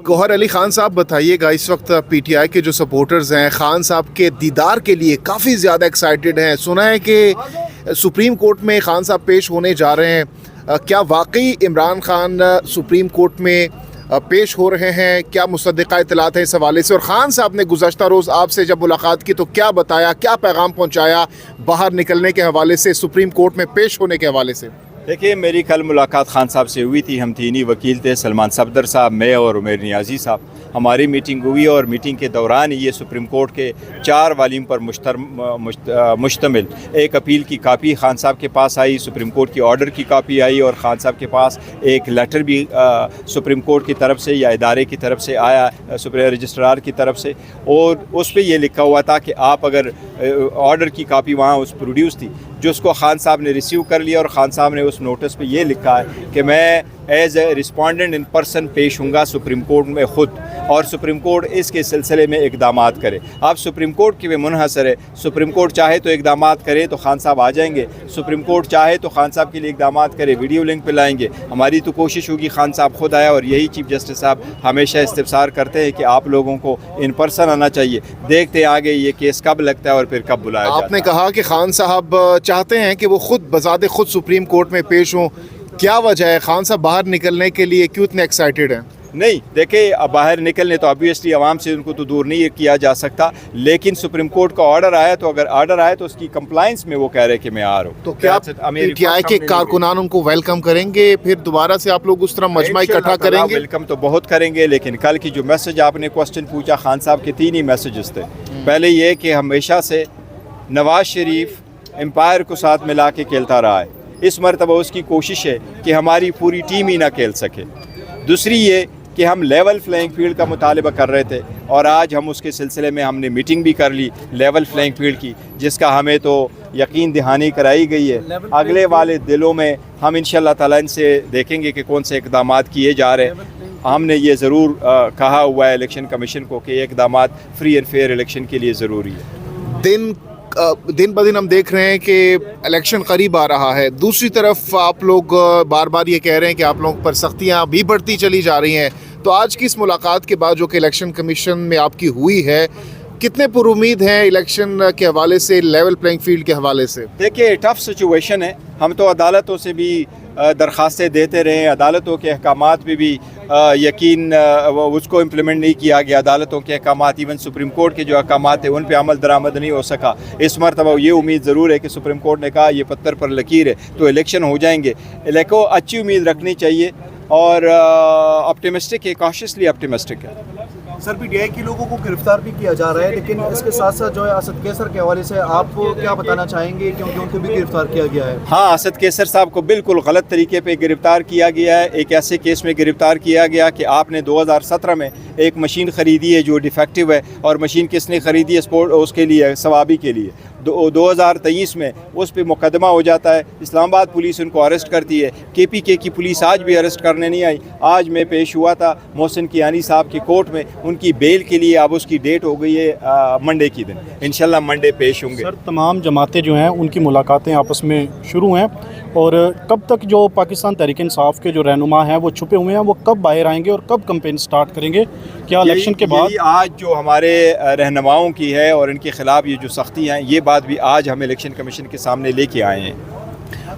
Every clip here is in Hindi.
गौहर अली खान साहब, बताइएगा, इस वक्त पीटीआई के जो सपोर्टर्स हैं खान साहब के दीदार के लिए काफ़ी ज़्यादा एक्साइटेड हैं। सुना है कि सुप्रीम कोर्ट में खान साहब पेश होने जा रहे हैं। क्या वाकई इमरान खान सुप्रीम कोर्ट में पेश हो रहे हैं? क्या मुसद्दिक़ा इत्तलात है इस हवाले से? और ख़ान साहब ने गुज़श्ता रोज़ आपसे जब मुलाकात की तो क्या बताया, क्या पैगाम पहुँचाया बाहर निकलने के हवाले से, सुप्रीम कोर्ट में पेश होने के हवाले से? देखिए, मेरी कल मुलाकात खान साहब से हुई थी। हम तीन ही वकील थे, सलमान सफदर साहब, मैं और उमर नियाज़ी साहब। हमारी मीटिंग हुई और मीटिंग के दौरान ये सुप्रीम कोर्ट के 4 वालीम पर मुश्तमिल एक अपील की कापी खान साहब के पास आई, सुप्रीम कोर्ट की ऑर्डर की कापी आई और ख़ान साहब के पास एक लेटर भी सुप्रीम कोर्ट की तरफ से या इदारे की तरफ से आया, सुप्रीम रजिस्ट्रार की तरफ से, और उस पर यह लिखा हुआ था कि आप अगर ऑर्डर की कापी वहाँ उस प्रोड्यूस थी जो उसको ख़ान साहब ने रिसीव कर लिया, और ख़ान साहब ने उस नोटिस पे ये लिखा है कि मैं as a respondent in person पेश हूँगा सुप्रीम कोर्ट में ख़ुद, और सुप्रीम कोर्ट इसके सिलसिले में इक़दामात करे। अब सुप्रीम कोर्ट की वे मुनहसर है, सुप्रीम कोर्ट चाहे तो इक़दामात करे तो खान साहब आ जाएंगे, सुप्रीम कोर्ट चाहे तो खान साहब के लिए इक़दामात करे, वीडियो लिंक पे लाएंगे। हमारी तो कोशिश होगी खान साहब खुद आया, और यही चीफ जस्टिस साहब हमेशा इस्तिफ़सार करते हैं कि आप लोगों को इन पर्सन आना चाहिए। देखते आगे ये केस कब लगता है और फिर कब बुलाया जाता है। आपने कहा कि खान साहब चाहते हैं कि वो खुद बज़ाते खुद सुप्रीम कोर्ट में पेश हों, क्या वजह है? खान साहब बाहर निकलने के लिए क्यों इतने एक्साइटेड हैं? नहीं, देखिए, अब बाहर निकलने तो ऑब्वियसली आवाम से उनको तो दूर नहीं किया जा सकता, लेकिन सुप्रीम कोर्ट का ऑर्डर आया तो अगर ऑर्डर आया तो उसकी कंप्लाइंस में वो कह रहे हैं कि मैं आ रहा हूँ। तो क्या पीटीआई के कारकुनान उनको वेलकम करेंगे? फिर दोबारा से आप लोग उस तरह मजमा इकट्ठा करेंगे? वेलकम तो बहुत करेंगे, लेकिन कल की जो मैसेज आपने क्वेश्चन पूछा, खान साहब के 3 ही मैसेजेस थे। पहले ये कि हमेशा से नवाज शरीफ एम्पायर को साथ मिला के खेलता रहा है, इस मरतबा उसकी कोशिश है कि हमारी पूरी टीम ही ना खेल सके। दूसरी ये कि हम लेवल प्लेइंग फील्ड का मुतालबा कर रहे थे, और आज हम उसके सिलसिले में हमने मीटिंग भी कर ली लेवल प्लेइंग फील्ड की, जिसका हमें तो यकीन दहानी कराई गई है। अगले वाले दिलों में हम इंशाअल्लाह ताला इनसे देखेंगे कि कौन से इक़दामात किए जा रहे हैं। हमने ये ज़रूर कहा हुआ है इलेक्शन कमीशन को कि ये इक़दामात फ्री एंड फेयर इलेक्शन के लिए ज़रूरी है। दिन ब दिन हम देख रहे हैं कि इलेक्शन करीब आ रहा है। दूसरी तरफ आप लोग बार बार ये कह रहे हैं कि आप लोगों पर सख्तियाँ भी बढ़ती चली जा रही हैं। तो आज की इस मुलाकात के बाद जो कि इलेक्शन कमीशन में आपकी हुई है, कितने पुरुमीद हैं इलेक्शन के हवाले से, लेवल प्लेइंग फील्ड के हवाले से? देखिए, टफ सिचुएशन है। हम तो अदालतों से भी दरख्वास्तें देते रहे, अदालतों के अहकामात पे भी यकीन उसको इम्प्लीमेंट नहीं किया गया। अदालतों के अहकामात, इवन सुप्रीम कोर्ट के जो अहकामात हैं उन पे अमल दरामद नहीं हो सका। इस मरतबा ये उम्मीद ज़रूर है कि सुप्रीम कोर्ट ने कहा ये पत्थर पर लकीर है तो इलेक्शन हो जाएंगे। लेकिन अच्छी उम्मीद रखनी चाहिए और ऑप्टिमिस्टिक है, कॉशियसली ऑप्टिमिस्टिक है। सर, पीटीआई के लोगों को गिरफ्तार भी किया जा रहा है, लेकिन इसके साथ साथ जो है असद कैसर के हवाले से आप क्या बताना चाहेंगे, क्योंकि उनको भी गिरफ्तार किया गया है? हाँ, असद कैसर साहब को बिल्कुल गलत तरीके पे गिरफ्तार किया गया है। एक ऐसे केस में गिरफ्तार किया गया कि आपने 2017 में एक मशीन ख़रीदी है जो डिफेक्टिव है, और मशीन किसने ख़रीदी है? स्पोर्ट उसके लिए, सवाबी के लिए। 2023 में उस पर मुकदमा हो जाता है, इस्लामाबाद पुलिस उनको अरेस्ट करती है। KPK की पुलिस आज भी अरेस्ट करने नहीं आई। आज मैं पेश हुआ था मोहसिन कियानी साहब की कोर्ट में, उनकी बेल के लिए अब उसकी डेट हो गई है मंडे की दिन। इंशाल्लाह मंडे पेश होंगे। सर, तमाम जमातें जो हैं उनकी मुलाकातें आपस में शुरू हैं, और कब तक जो पाकिस्तान तहरीक इंसाफ के जो रहनुमा हैं वो छुपे हुए हैं, वो कब बाहर आएंगे और कब कैंपेन स्टार्ट करेंगे? क्या इलेक्शन के बाद आज जो हमारे रहनुमाओं की है और इनके ख़िलाफ़ ये जो सख्ती हैं, ये बात भी आज हम इलेक्शन कमीशन के सामने लेके आए हैं।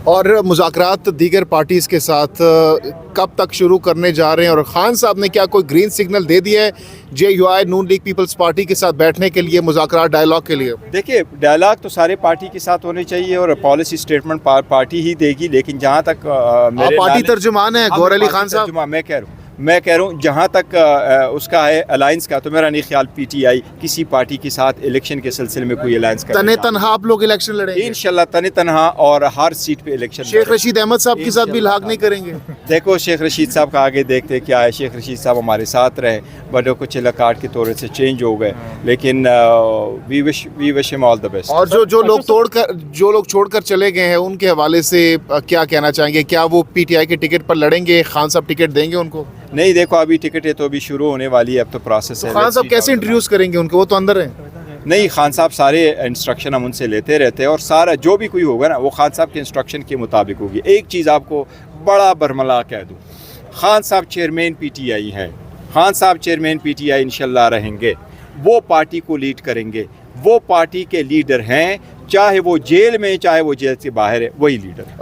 और मुज़ाकरात दीगर पार्टीज़ के साथ कब तक शुरू करने जा रहे हैं? और ख़ान साहब ने क्या कोई ग्रीन सिग्नल दे दिया है JUI नून लीग पीपल्स पार्टी के साथ बैठने के लिए, मुज़ाकरात डायलॉग के लिए? देखिए, डायलॉग तो सारे पार्टी के साथ होने चाहिए और पॉलिसी स्टेटमेंट पार्टी ही देगी, लेकिन जहाँ तक आप पार्टी तर्जुमान है गौहर अली खान साहब? मैं कह रहा हूँ जहाँ तक उसका है अलायंस का, तो मेरा नहीं ख्याल PTI किसी पार्टी के साथ इलेक्शन के सिलसिले में कोई अलायंस करेगा। तने तनहा आप लोग इलेक्शन लड़ेंगे इंशाल्लाह, तने तनहा, और हर सीट पे इलेक्शन। शेख रशीद अहमद साहब के साथ भी लाग नहीं करेंगे? देखो, शेख रशीद साहब का आगे देखते क्या है। शेख रशीद साहब हमारे साथ रहे, बड़ों को चिल्लाकाट के तौर से चेंज हो गए, लेकिन we wish him all the best. और जो लोग छोड़कर चले गए हैं उनके हवाले से क्या कहना चाहेंगे? क्या वो PTI के टिकट पर लड़ेंगे? खान साहब टिकट देंगे उनको? नहीं, देखो, अभी टिकटें तो अभी शुरू होने वाली है, अब तो प्रोसेस है। खान साहब कैसे इंट्रोड्यूस करेंगे उनको? वो तो अंदर हैं। नहीं, खान साहब सारे इंस्ट्रक्शन हम उनसे लेते रहते हैं, और सारा जो भी कोई होगा ना वो खान साहब के इंस्ट्रक्शन के मुताबिक होगी। एक चीज़ आपको बड़ा बरमला कह दूँ, खान साहब चेयरमैन PTI हैं, खान साहब चेयरमैन पीटीआई इंशाल्लाह रहेंगे, वो पार्टी को लीड करेंगे, वो पार्टी के लीडर हैं, चाहे वो जेल में चाहे वो जेल से बाहर है, वही लीडर है।